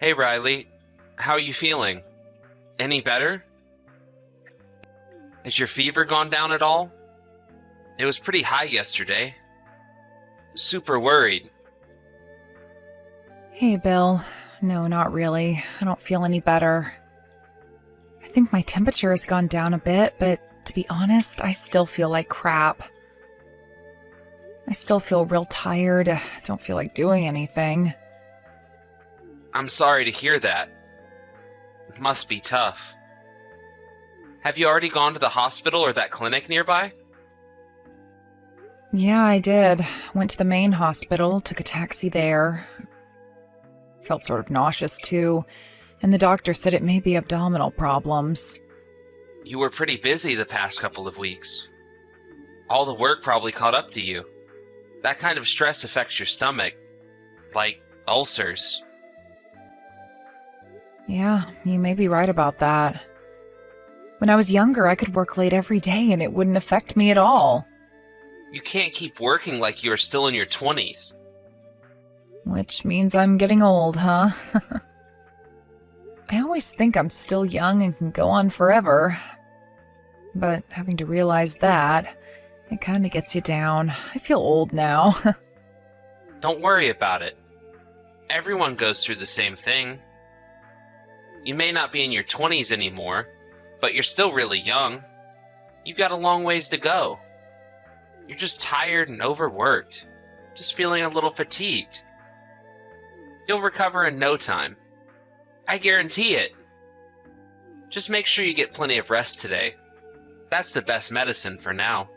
Hey Riley, how are you feeling? Any better? Has your fever gone down at all? It was pretty high yesterday. Super worried. Hey, Bill. No, not really. I don't feel any better. I think my temperature has gone down a bit, but to be honest, I still feel like crap. I still feel real tired. Don't feel like doing anything. I'm sorry to hear that. It must be tough. Have you already gone to the hospital or that clinic nearby? Yeah, I did. Went to the main hospital, took a taxi there. Felt sort of nauseous too, and the doctor said it may be abdominal problems. You were pretty busy the past couple of weeks. All the work probably caught up to you. That kind of stress affects your stomach, like ulcers. Yeah, you may be right about that. When I was younger, I could work late every day and it wouldn't affect me at all. You can't keep working like you're still in your 20s. Which means I'm getting old, huh? I always think I'm still young and can go on forever. But having to realize that, it kind of gets you down. I feel old now. Don't worry about it. Everyone goes through the same thing. You may not be in your 20s anymore, but you're still really young. You've got a long ways to go. You're just tired and overworked, just feeling a little fatigued. You'll recover in no time. I guarantee it. Just make sure you get plenty of rest today. That's the best medicine for now.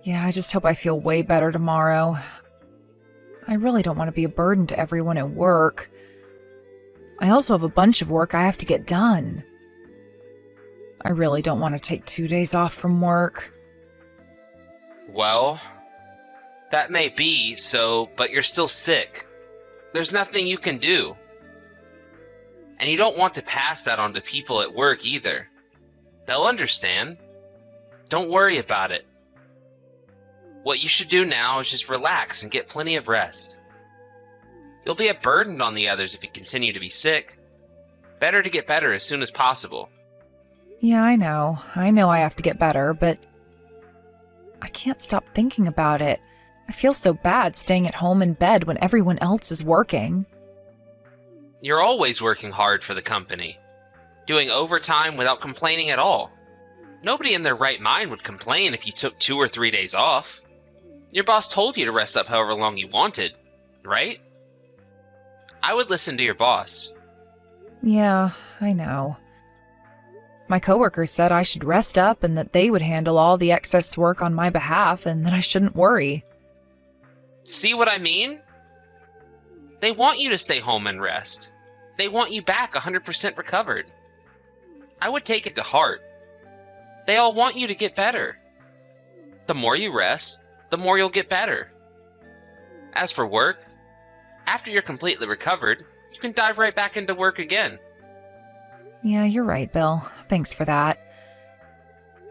Yeah, I just hope I feel way better tomorrow. I really don't want to be a burden to everyone at work. I also have a bunch of work I have to get done. I really don't want to take 2 days off from work. Well, that may be so, but you're still sick. There's nothing you can do. And you don't want to pass that on to people at work either. They'll understand. Don't worry about it. What you should do now is just relax and get plenty of rest. You'll be a burden on the others if you continue to be sick. Better to get better as soon as possible. Yeah, I know. I know I have to get better, but I can't stop thinking about it. I feel so bad staying at home in bed when everyone else is working. You're always working hard for the company, doing overtime without complaining at all. Nobody in their right mind would complain if you took 2 or 3 days off. Your boss told you to rest up however long you wanted, right? I would listen to your boss. Yeah, I know. My coworkers said I should rest up and that they would handle all the excess work on my behalf and that I shouldn't worry. See what I mean? They want you to stay home and rest. They want you back 100% recovered. I would take it to heart. They all want you to get better. The more you rest, the more you'll get better. As for work, after you're completely recovered, you can dive right back into work again. Yeah, you're right, Bill. Thanks for that.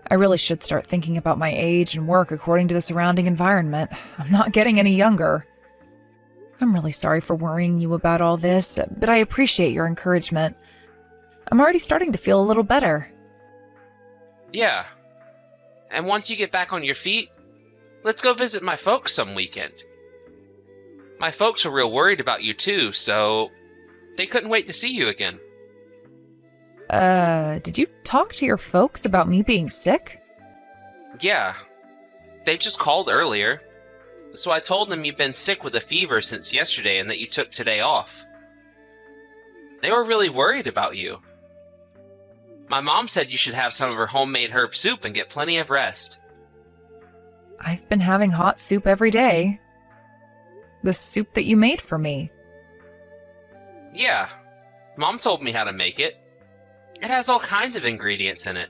I really should start thinking about my age and work according to the surrounding environment. I'm not getting any younger. I'm really sorry for worrying you about all this, but I appreciate your encouragement. I'm already starting to feel a little better. Yeah. And once you get back on your feet, let's go visit my folks some weekend. My folks were real worried about you too, so they couldn't wait to see you again. Did you talk to your folks about me being sick? Yeah. They just called earlier. So I told them you've been sick with a fever since yesterday and that you took today off. They were really worried about you. My mom said you should have some of her homemade herb soup and get plenty of rest. I've been having hot soup every day. The soup that you made for me. Yeah. Mom told me how to make it. It has all kinds of ingredients in it.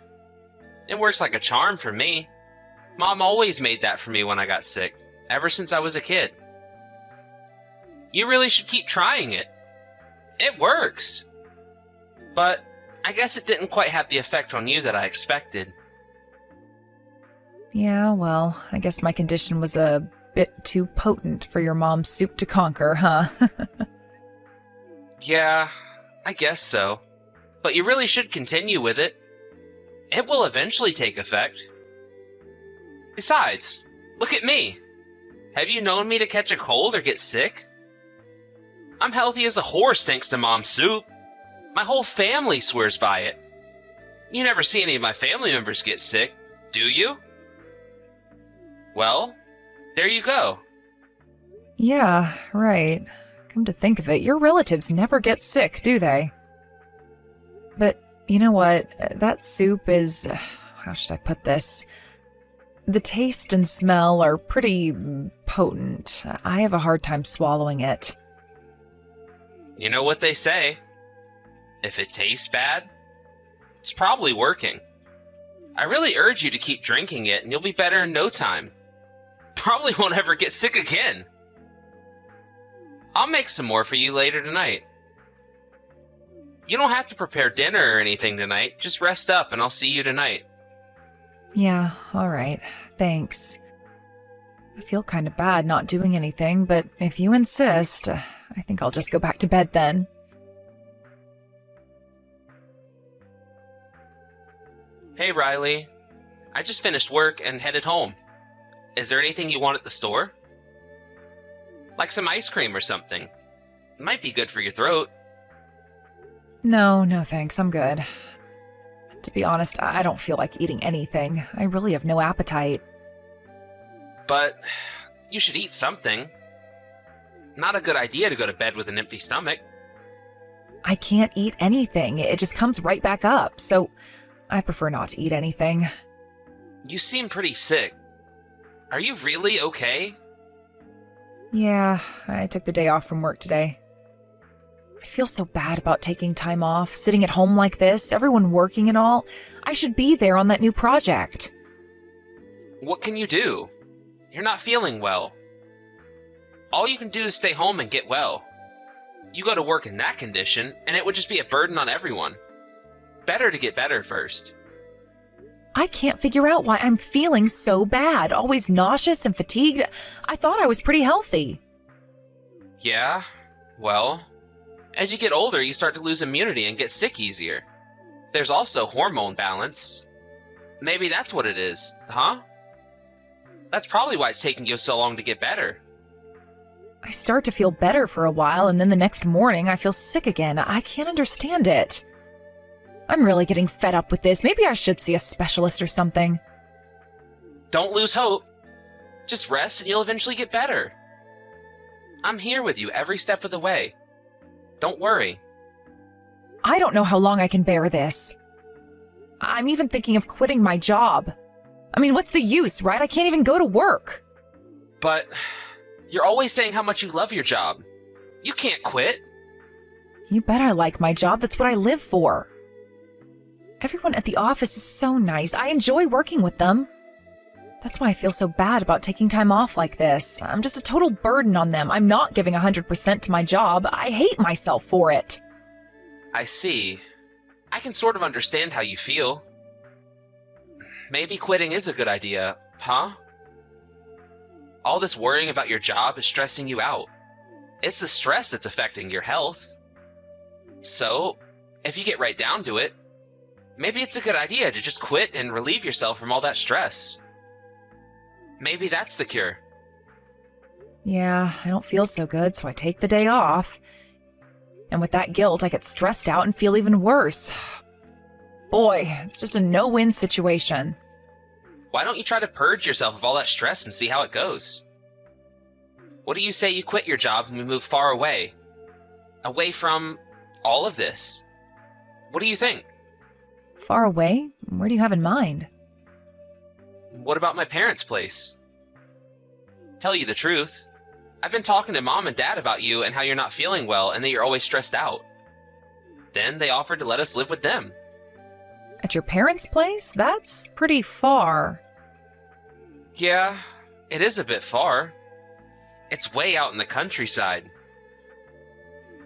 It works like a charm for me. Mom always made that for me when I got sick, ever since I was a kid. You really should keep trying it. It works. But I guess it didn't quite have the effect on you that I expected. Yeah, well, I guess my condition was a bit too potent for your mom's soup to conquer, huh? Yeah, I guess so. But you really should continue with it. It will eventually take effect. Besides, look at me. Have you known me to catch a cold or get sick? I'm healthy as a horse thanks to Mom's soup. My whole family swears by it. You never see any of my family members get sick, do you? Well, there you go. Yeah, right. Come to think of it, your relatives never get sick, do they? But you know what? That soup is... how should I put this? The taste and smell are pretty potent. I have a hard time swallowing it. You know what they say. If it tastes bad, it's probably working. I really urge you to keep drinking it and you'll be better in no time. Probably won't ever get sick again. I'll make some more for you later tonight. You don't have to prepare dinner or anything tonight. Just rest up and I'll see you tonight. Yeah, all right. Thanks. I feel kind of bad not doing anything, but if you insist, I think I'll just go back to bed then. Hey, Riley. I just finished work and headed home. Is there anything you want at the store? Like some ice cream or something. It might be good for your throat. No, thanks. I'm good. To be honest, I don't feel like eating anything. I really have no appetite. But you should eat something. Not a good idea to go to bed with an empty stomach. I can't eat anything. It just comes right back up, so I prefer not to eat anything. You seem pretty sick. Are you really okay? Yeah, I took the day off from work today. I feel so bad about taking time off, sitting at home like this, everyone working and all. I should be there on that new project. What can you do? You're not feeling well. All you can do is stay home and get well. You go to work in that condition, and it would just be a burden on everyone. Better to get better first. I can't figure out why I'm feeling so bad, always nauseous and fatigued. I thought I was pretty healthy. Yeah, well, as you get older, you start to lose immunity and get sick easier. There's also hormone balance. Maybe that's what it is, huh? That's probably why it's taking you so long to get better. I start to feel better for a while, and then the next morning I feel sick again. I can't understand it. I'm really getting fed up with this. Maybe I should see a specialist or something. Don't lose hope. Just rest and you'll eventually get better. I'm here with you every step of the way. Don't worry. I don't know how long I can bear this. I'm even thinking of quitting my job. I mean, what's the use, right? I can't even go to work. But you're always saying how much you love your job. You can't quit. You bet I like my job. That's what I live for. Everyone at the office is so nice. I enjoy working with them. That's why I feel so bad about taking time off like this. I'm just a total burden on them. I'm not giving 100% to my job. I hate myself for it. I see. I can sort of understand how you feel. Maybe quitting is a good idea, huh? All this worrying about your job is stressing you out. It's the stress that's affecting your health. So, if you get right down to it, maybe it's a good idea to just quit and relieve yourself from all that stress. Maybe that's the cure. Yeah, I don't feel so good, so I take the day off. And with that guilt, I get stressed out and feel even worse. Boy, it's just a no-win situation. Why don't you try to purge yourself of all that stress and see how it goes? What do you say you quit your job and we move far away? Away from all of this? What do you think? Far away? Where do you have in mind? What about my parents' place? Tell you the truth, I've been talking to Mom and Dad about you and how you're not feeling well and that you're always stressed out. Then they offered to let us live with them. At your parents' place? That's pretty far. Yeah, it is a bit far. It's way out in the countryside.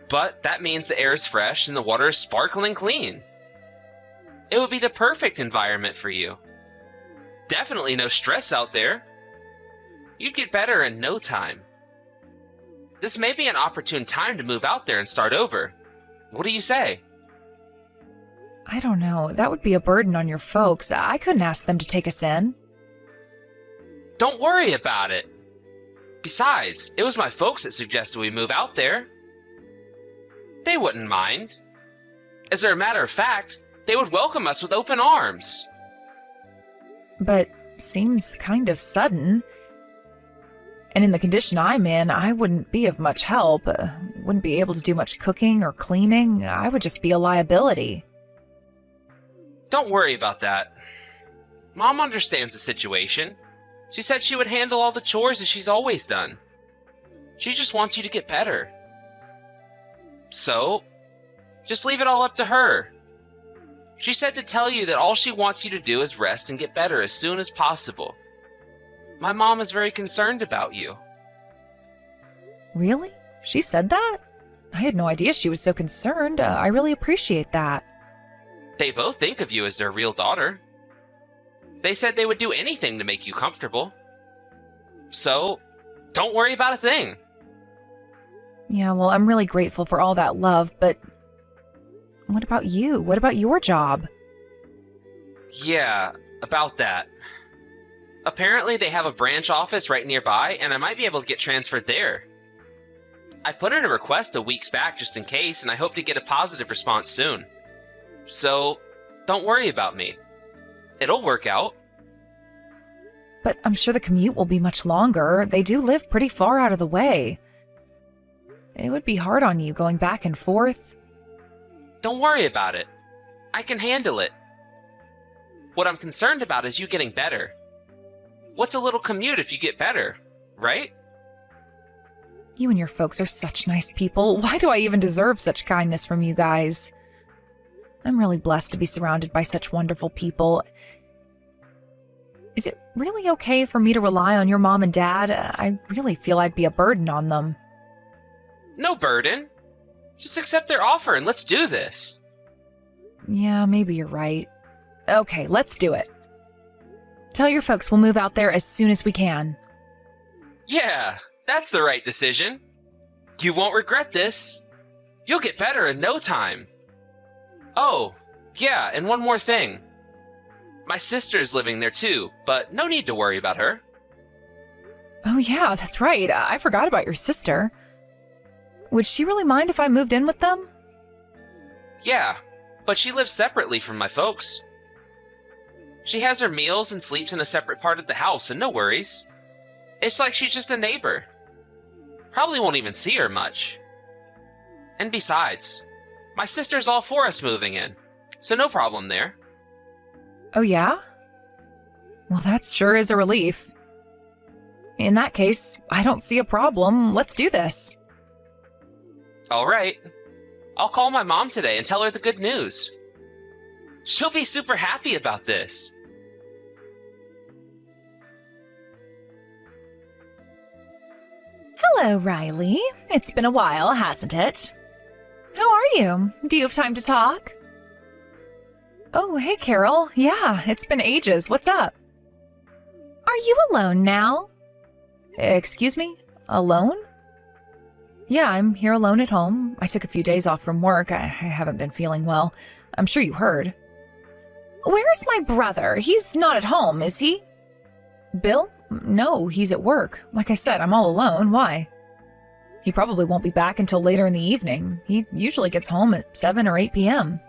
But that means the air is fresh and the water is sparkling clean. It would be the perfect environment for you. Definitely no stress out there. You'd get better in no time. This may be an opportune time to move out there and start over. What do you say? I don't know. That would be a burden on your folks. I couldn't ask them to take us in. Don't worry about it. Besides, it was my folks that suggested we move out there. They wouldn't mind. As a matter of fact, they would welcome us with open arms. But seems kind of sudden. And in the condition I'm in, I wouldn't be of much help. Wouldn't be able to do much cooking or cleaning. I would just be a liability. Don't worry about that. Mom understands the situation. She said she would handle all the chores as she's always done. She just wants you to get better. So, just leave it all up to her. She said to tell you that all she wants you to do is rest and get better as soon as possible. My mom is very concerned about you. Really? She said that? I had no idea she was so concerned. I really appreciate that. They both think of you as their real daughter. They said they would do anything to make you comfortable. So, don't worry about a thing. Yeah, well, I'm really grateful for all that love, but what about you? What about your job? Yeah, about that. Apparently they have a branch office right nearby, and I might be able to get transferred there. I put in a request a weeks back just in case, and I hope to get a positive response soon. So, don't worry about me. It'll work out. But I'm sure the commute will be much longer. They do live pretty far out of the way. It would be hard on you going back and forth. Don't worry about it. I can handle it. What I'm concerned about is you getting better. What's a little commute if you get better, right? You and your folks are such nice people. Why do I even deserve such kindness from you guys? I'm really blessed to be surrounded by such wonderful people. Is it really okay for me to rely on your mom and dad? I really feel I'd be a burden on them. No burden. Just accept their offer and let's do this. Yeah, maybe you're right. Okay, let's do it. Tell your folks we'll move out there as soon as we can. Yeah, that's the right decision. You won't regret this. You'll get better in no time. Oh, yeah, and one more thing. My sister's living there too, but no need to worry about her. Oh yeah, that's right. I forgot about your sister. Would she really mind if I moved in with them? Yeah, but she lives separately from my folks. She has her meals and sleeps in a separate part of the house, and no worries. It's like she's just a neighbor. Probably won't even see her much. And besides, my sister's all for us moving in, so no problem there. Oh yeah? Well, that sure is a relief. In that case, I don't see a problem. Let's do this. All right. I'll call my mom today and tell her the good news. She'll be super happy about this. Hello, Riley. It's been a while, hasn't it? How are you? Do you have time to talk? Oh, hey, Carol. Yeah, it's been ages. What's up? Are you alone now? Excuse me? Alone? Yeah, I'm here alone at home. I took a few days off from work. I haven't been feeling well. I'm sure you heard. Where's my brother? He's not at home, is he? Bill? No, he's at work. Like I said, I'm all alone. Why? He probably won't be back until later in the evening. He usually gets home at 7 or 8 p.m.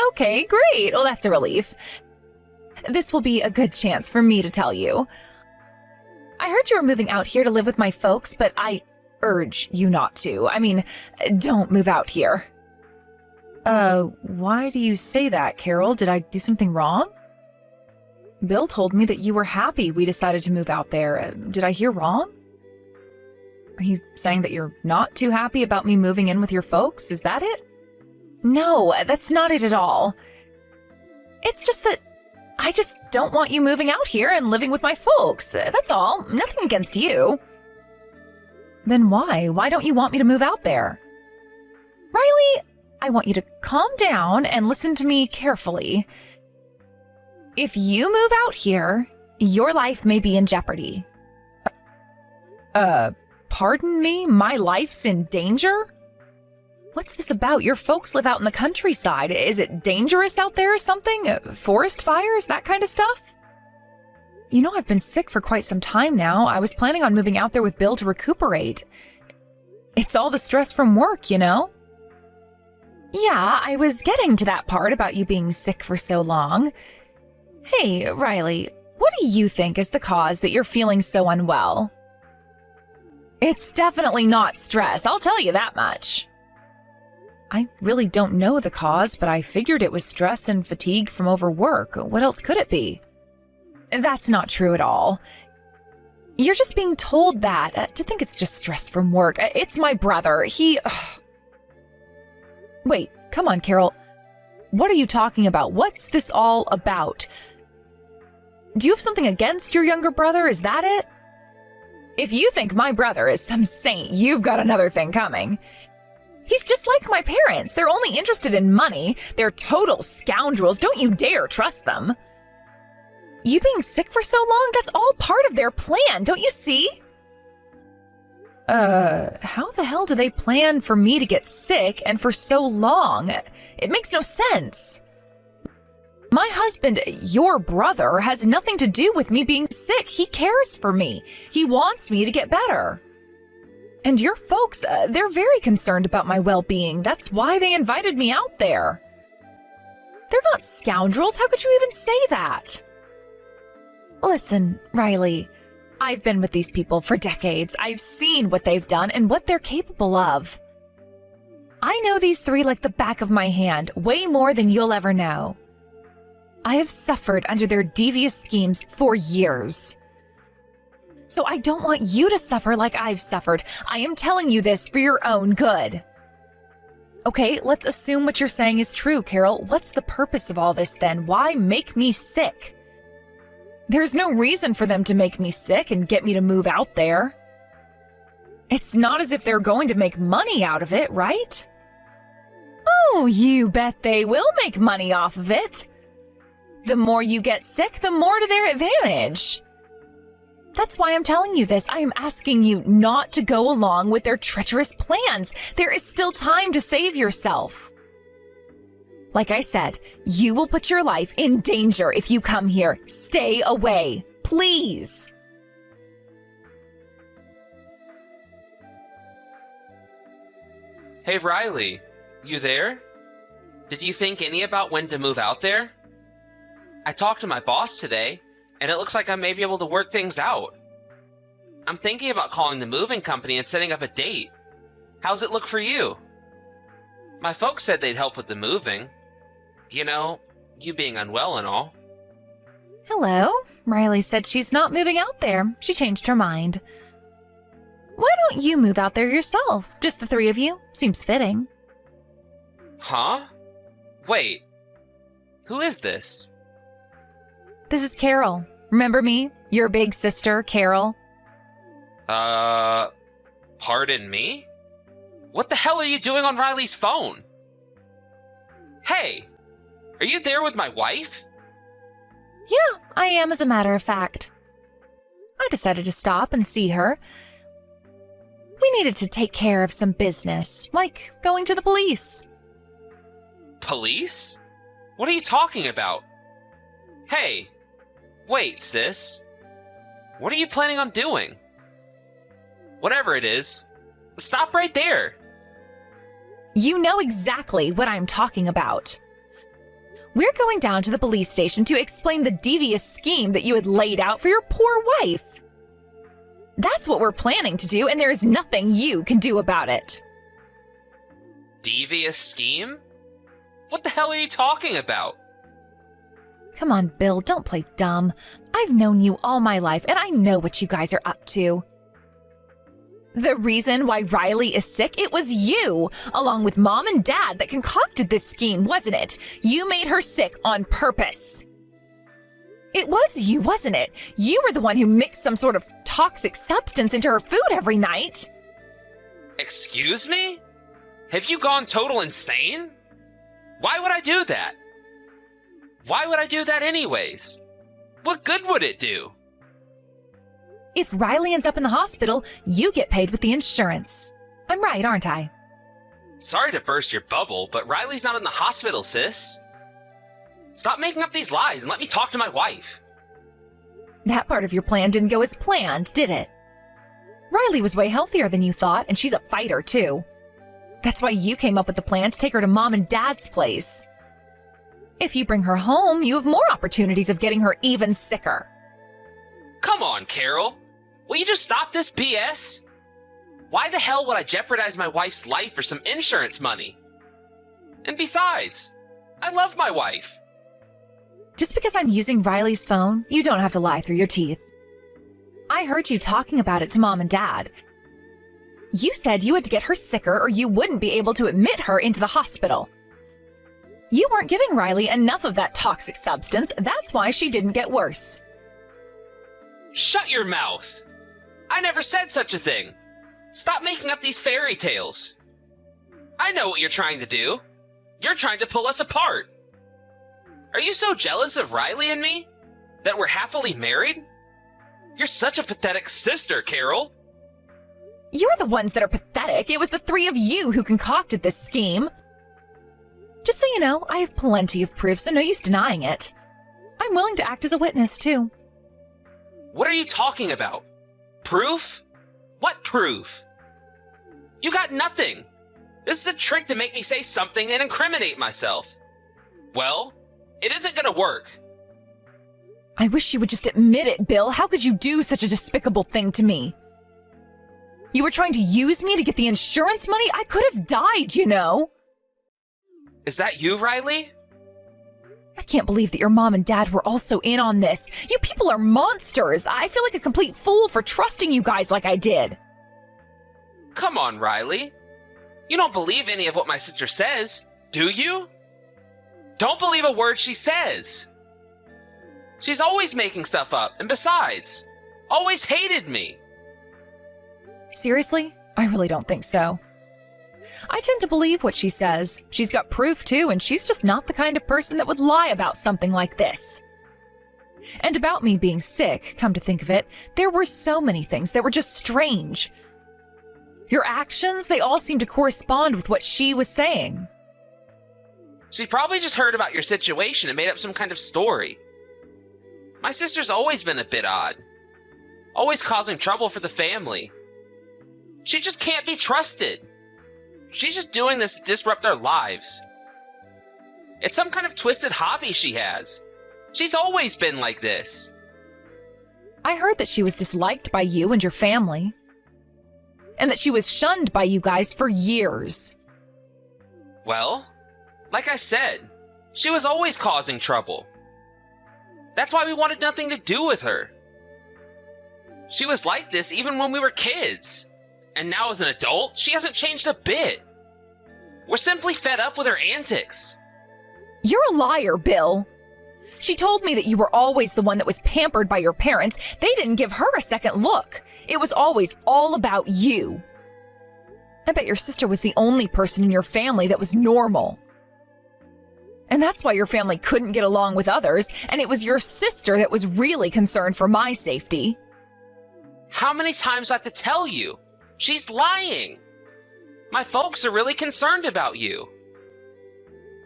Okay, great. Well, that's a relief. This will be a good chance for me to tell you. I heard you were moving out here to live with my folks, but I urge you not to. I mean, don't move out here. Why do you say that, Carol? Did I do something wrong? Bill told me that you were happy we decided to move out there. Did I hear wrong? Are you saying that you're not too happy about me moving in with your folks? Is that it? No, that's not it at all. It's just that I just don't want you moving out here and living with my folks. That's all. Nothing against you. Then why? Why don't you want me to move out there? Riley, I want you to calm down and listen to me carefully. If you move out here, your life may be in jeopardy. Pardon me? My life's in danger? What's this about? Your folks live out in the countryside. Is it dangerous out there or something? Forest fires, that kind of stuff? You know, I've been sick for quite some time now. I was planning on moving out there with Bill to recuperate. It's all the stress from work, you know? Yeah, I was getting to that part about you being sick for so long. Hey, Riley, what do you think is the cause that you're feeling so unwell? It's definitely not stress, I'll tell you that much. I really don't know the cause, but I figured it was stress and fatigue from overwork. What else could it be? That's not true at all. You're just being told that, to think it's just stress from work. It's my brother. Wait, come on, Carol. What are you talking about? What's this all about? Do you have something against your younger brother? Is that it? If you think my brother is some saint, you've got another thing coming. He's just like my parents. They're only interested in money. They're total scoundrels. Don't you dare trust them. You being sick for so long, that's all part of their plan, don't you see? How the hell do they plan for me to get sick and for so long? It makes no sense. My husband, your brother, has nothing to do with me being sick. He cares for me. He wants me to get better. And your folks, they're very concerned about my well-being. That's why they invited me out there. They're not scoundrels. How could you even say that? Listen, Riley, I've been with these people for decades. I've seen what they've done and what they're capable of. I know these three like the back of my hand, way more than you'll ever know. I have suffered under their devious schemes for years. So I don't want you to suffer like I've suffered. I am telling you this for your own good. Okay, let's assume what you're saying is true, Carol. What's the purpose of all this then? Why make me sick? There's no reason for them to make me sick and get me to move out there. It's not as if they're going to make money out of it, right? Oh, you bet they will make money off of it. The more you get sick, the more to their advantage. That's why I'm telling you this. I am asking you not to go along with their treacherous plans. There is still time to save yourself. Like I said, you will put your life in danger if you come here. Stay away, please. Hey, Riley, you there? Did you think any about when to move out there? I talked to my boss today, and it looks like I may be able to work things out. I'm thinking about calling the moving company and setting up a date. How's it look for you? My folks said they'd help with the moving. You know, you being unwell and all. Hello. Riley said she's not moving out there. She changed her mind. Why don't you move out there yourself? Just the three of you? Seems fitting. Huh? Wait. Who is this? This is Carol. Remember me? Your big sister, Carol. Pardon me? What the hell are you doing on Riley's phone? Hey, are you there with my wife? Yeah, I am, as a matter of fact. I decided to stop and see her. We needed to take care of some business, like going to the police. Police? What are you talking about? Hey, wait, sis. What are you planning on doing? Whatever it is, stop right there. You know exactly what I'm talking about. We're going down to the police station to explain the devious scheme that you had laid out for your poor wife. That's what we're planning to do, and there is nothing you can do about it. Devious scheme? What the hell are you talking about? Come on, Bill, don't play dumb. I've known you all my life, and I know what you guys are up to. The reason why Riley is sick, it was you, along with Mom and Dad, that concocted this scheme, wasn't it? You made her sick on purpose. It was you, wasn't it? You were the one who mixed some sort of toxic substance into her food every night. Excuse me? Have you gone total insane? Why would I do that? Why would I do that anyways? What good would it do? If Riley ends up in the hospital, you get paid with the insurance. I'm right, aren't I? Sorry to burst your bubble, but Riley's not in the hospital, sis. Stop making up these lies and let me talk to my wife. That part of your plan didn't go as planned, did it? Riley was way healthier than you thought, and she's a fighter, too. That's why you came up with the plan to take her to Mom and Dad's place. If you bring her home, you have more opportunities of getting her even sicker. Come on, Carol. Will you just stop this BS? Why the hell would I jeopardize my wife's life for some insurance money? And besides, I love my wife. Just because I'm using Riley's phone, you don't have to lie through your teeth. I heard you talking about it to Mom and Dad. You said you had to get her sicker or you wouldn't be able to admit her into the hospital. You weren't giving Riley enough of that toxic substance, that's why she didn't get worse. Shut your mouth! I never said such a thing. Stop making up these fairy tales. I know what you're trying to do. You're trying to pull us apart. Are you so jealous of Riley and me that we're happily married? You're such a pathetic sister, Carol. You're the ones that are pathetic. It was the three of you who concocted this scheme. Just so you know, I have plenty of proof, so no use denying it. I'm willing to act as a witness, too. What are you talking about? Proof? What proof? You got nothing. This is a trick to make me say something and incriminate myself. Well, it isn't gonna work. I wish you would just admit it, Bill. How could you do such a despicable thing to me? You were trying to use me to get the insurance money? I could have died, you know. Is that you, Riley? I can't believe that your mom and dad were also in on this. You people are monsters. I feel like a complete fool for trusting you guys like I did. Come on, Riley. You don't believe any of what my sister says, do you? Don't believe a word she says. She's always making stuff up, and besides, always hated me. Seriously? I really don't think so. I tend to believe what she says. She's got proof too, and she's just not the kind of person that would lie about something like this. And about me being sick, come to think of it, there were so many things that were just strange. Your actions, they all seem to correspond with what she was saying. She probably just heard about your situation and made up some kind of story. My sister's always been a bit odd. Always causing trouble for the family. She just can't be trusted. She's just doing this to disrupt our lives. It's some kind of twisted hobby she has. She's always been like this. I heard that she was disliked by you and your family. And that she was shunned by you guys for years. Well, like I said, she was always causing trouble. That's why we wanted nothing to do with her. She was like this even when we were kids. And now as an adult, she hasn't changed a bit. We're simply fed up with her antics. You're a liar, Bill. She told me that you were always the one that was pampered by your parents. They didn't give her a second look. It was always all about you. I bet your sister was the only person in your family that was normal. And that's why your family couldn't get along with others, and it was your sister that was really concerned for my safety. How many times do I have to tell you? She's lying. My folks are really concerned about you.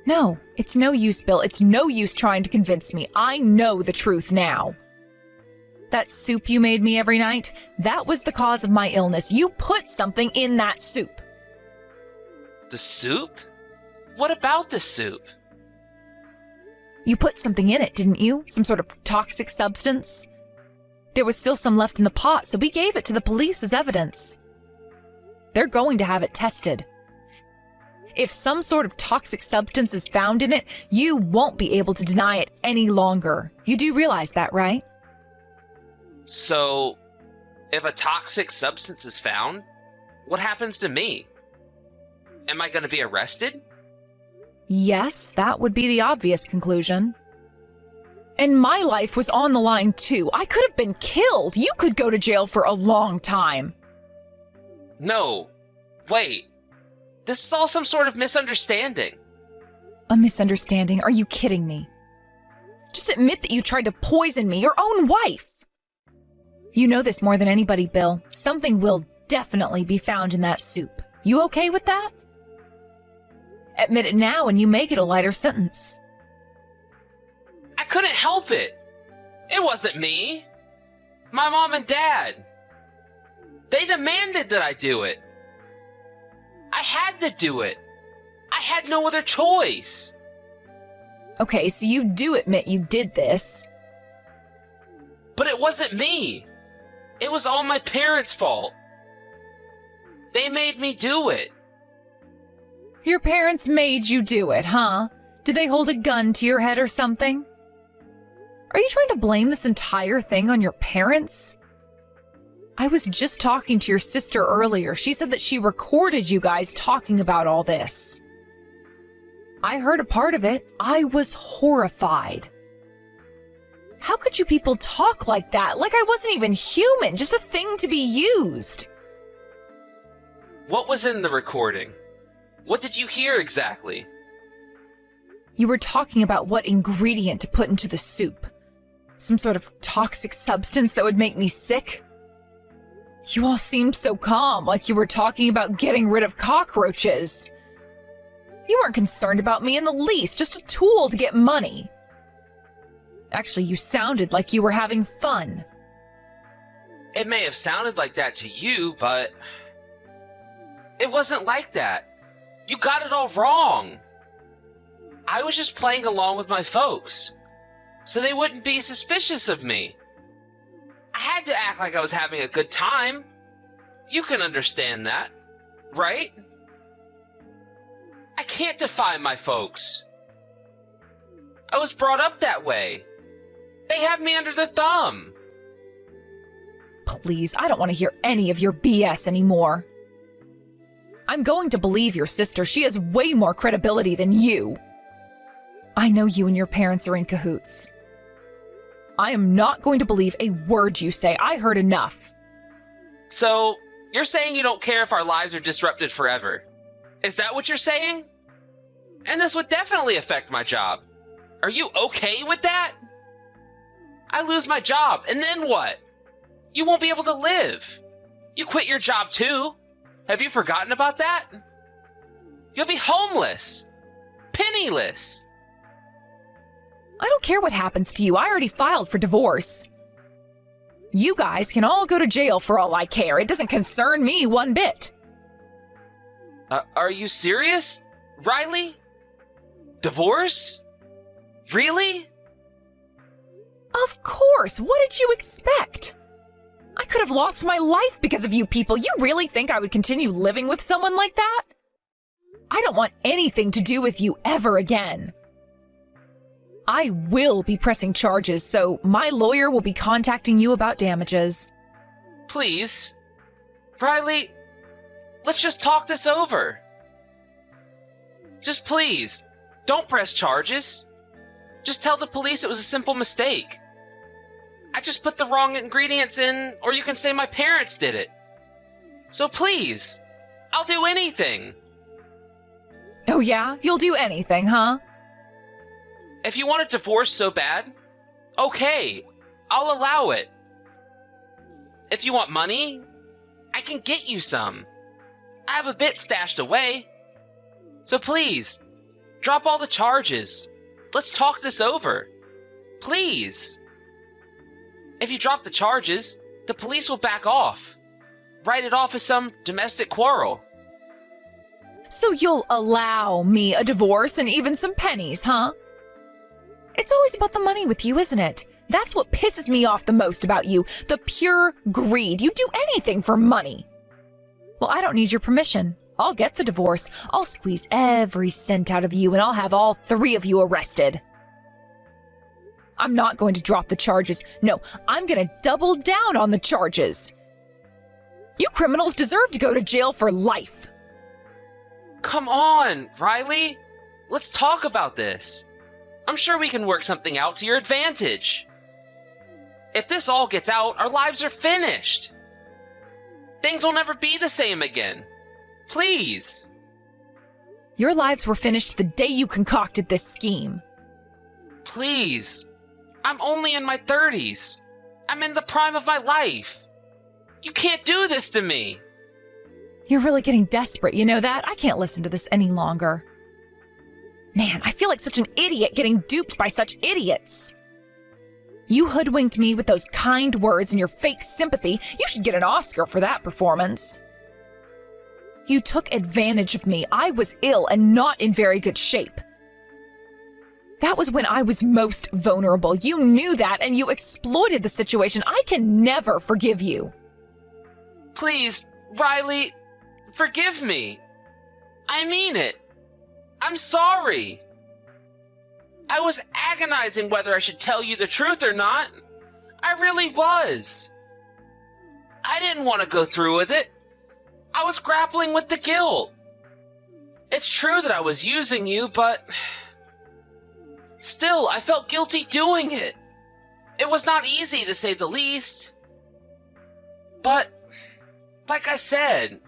No, it's no use, Bill. It's no use trying to convince me. I know the truth now. That soup you made me every night, that was the cause of my illness. You put something in that soup. The soup? What about the soup? You put something in it, didn't you? Some sort of toxic substance? There was still some left in the pot, so we gave it to the police as evidence. They're going to have it tested. If some sort of toxic substance is found in it, you won't be able to deny it any longer. You do realize that, right? So, if a toxic substance is found, what happens to me? Am I going to be arrested? Yes, that would be the obvious conclusion. And my life was on the line too. I could have been killed. You could go to jail for a long time. No. Wait. This is all some sort of misunderstanding. A misunderstanding? Are you kidding me? Just admit that you tried to poison me, your own wife. You know this more than anybody, Bill. Something will definitely be found in that soup. You okay with that? Admit it now and you may get a lighter sentence. I couldn't help it. It wasn't me. My mom and dad. They demanded that I do it. I had to do it. I had no other choice. Okay, so you do admit you did this. But it wasn't me. It was all my parents' fault. They made me do it. Your parents made you do it, huh? Did they hold a gun to your head or something? Are you trying to blame this entire thing on your parents? I was just talking to your sister earlier. She said that she recorded you guys talking about all this. I heard a part of it. I was horrified. How could you people talk like that? Like I wasn't even human, just a thing to be used. What was in the recording? What did you hear exactly? You were talking about what ingredient to put into the soup. Some sort of toxic substance that would make me sick. You all seemed so calm, like you were talking about getting rid of cockroaches. You weren't concerned about me in the least, just a tool to get money. Actually, you sounded like you were having fun. It may have sounded like that to you, but it wasn't like that. You got it all wrong. I was just playing along with my folks, so they wouldn't be suspicious of me. I had to act like I was having a good time. You can understand that, right? I can't defy my folks. I was brought up that way. They have me under their thumb. Please, I don't want to hear any of your BS anymore. I'm going to believe your sister. She has way more credibility than you. I know you and your parents are in cahoots. I am not going to believe a word you say. I heard enough. So, you're saying you don't care if our lives are disrupted forever? Is that what you're saying? And this would definitely affect my job. Are you okay with that? I lose my job, and then what? You won't be able to live. You quit your job too. Have you forgotten about that? You'll be homeless. Penniless. I don't care what happens to you. I already filed for divorce. You guys can all go to jail for all I care. It doesn't concern me one bit. Are you serious, Riley? Divorce? Really? Of course. What did you expect? I could have lost my life because of you people. You really think I would continue living with someone like that? I don't want anything to do with you ever again. I will be pressing charges, so my lawyer will be contacting you about damages. Please. Riley, let's just talk this over. Just please, don't press charges. Just tell the police it was a simple mistake. I just put the wrong ingredients in, or you can say my parents did it. So please, I'll do anything. Oh yeah? You'll do anything, huh? If you want a divorce so bad, okay, I'll allow it. If you want money, I can get you some. I have a bit stashed away. So please, drop all the charges. Let's talk this over. Please. If you drop the charges, the police will back off. Write it off as some domestic quarrel. So you'll allow me a divorce and even some pennies, huh? It's always about the money with you, isn't it? That's what pisses me off the most about you. The pure greed. You do anything for money. Well, I don't need your permission. I'll get the divorce. I'll squeeze every cent out of you and I'll have all 3 of you arrested. I'm not going to drop the charges. No, I'm going to double down on the charges. You criminals deserve to go to jail for life. Come on, Riley. Let's talk about this. I'm sure we can work something out to your advantage. If this all gets out, our lives are finished. Things will never be the same again. Please. Your lives were finished the day you concocted this scheme. Please. I'm only in my 30s. I'm in the prime of my life. You can't do this to me. You're really getting desperate, you know that? I can't listen to this any longer. Man, I feel like such an idiot getting duped by such idiots. You hoodwinked me with those kind words and your fake sympathy. You should get an Oscar for that performance. You took advantage of me. I was ill and not in very good shape. That was when I was most vulnerable. You knew that and you exploited the situation. I can never forgive you. Please, Riley, forgive me. I mean it. I'm sorry. I was agonizing whether I should tell you the truth or not. I really was. I didn't want to go through with it. I was grappling with the guilt. It's true that I was using you, but still, I felt guilty doing it. It was not easy, to say the least. But, like I said,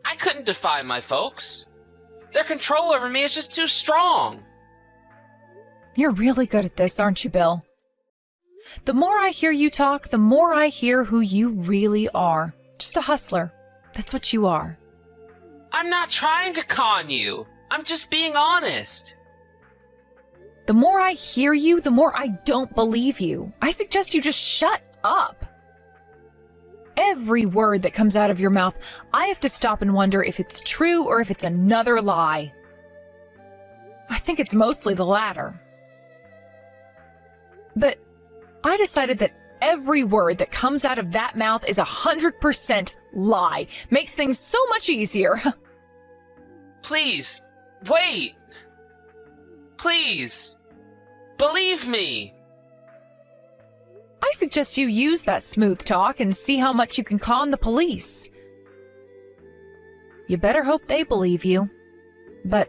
I couldn't defy my folks. Their control over me is just too strong. You're really good at this, aren't you, Bill? The more I hear you talk, the more I hear who you really are. Just a hustler. That's what you are. I'm not trying to con you. I'm just being honest. The more I hear you, the more I don't believe you. I suggest you just shut up. Every word that comes out of your mouth, I have to stop and wonder if it's true or if it's another lie. I think it's mostly the latter. But I decided that every word that comes out of that mouth is 100% lie. Makes things so much easier. Please, wait. Please, believe me. I suggest you use that smooth talk and see how much you can con the police. You better hope they believe you. But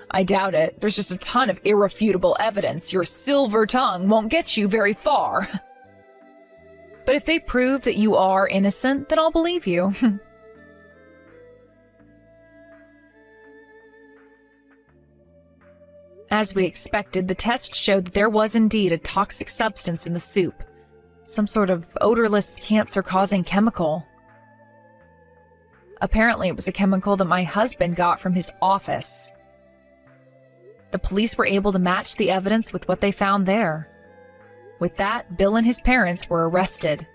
I doubt it. There's just a ton of irrefutable evidence. Your silver tongue won't get you very far. But if they prove that you are innocent, then I'll believe you. As we expected, the test showed that there was indeed a toxic substance in the soup. Some sort of odorless, cancer-causing chemical. Apparently, it was a chemical that my husband got from his office. The police were able to match the evidence with what they found there. With that, Bill and his parents were arrested.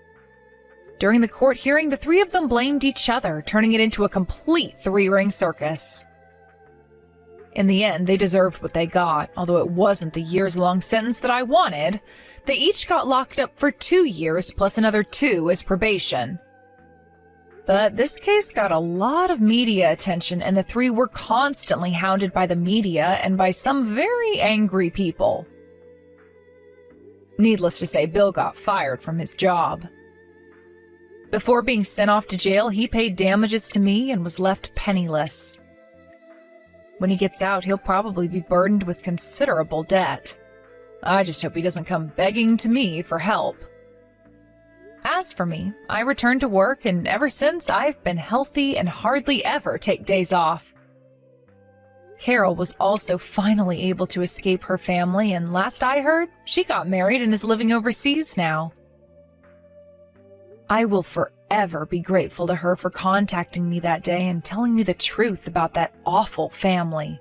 During the court hearing, the three of them blamed each other, turning it into a complete three-ring circus. In the end, they deserved what they got, although it wasn't the years-long sentence that I wanted. They each got locked up for 2 years, plus another 2 as probation. But this case got a lot of media attention, and the three were constantly hounded by the media and by some very angry people. Needless to say, Bill got fired from his job. Before being sent off to jail, he paid damages to me and was left penniless. When he gets out, he'll probably be burdened with considerable debt. I just hope he doesn't come begging to me for help. As for me, I returned to work, and ever since I've been healthy and hardly ever take days off. Carol was also finally able to escape her family, and last I heard, she got married and is living overseas now. I will forever be grateful to her for contacting me that day and telling me the truth about that awful family.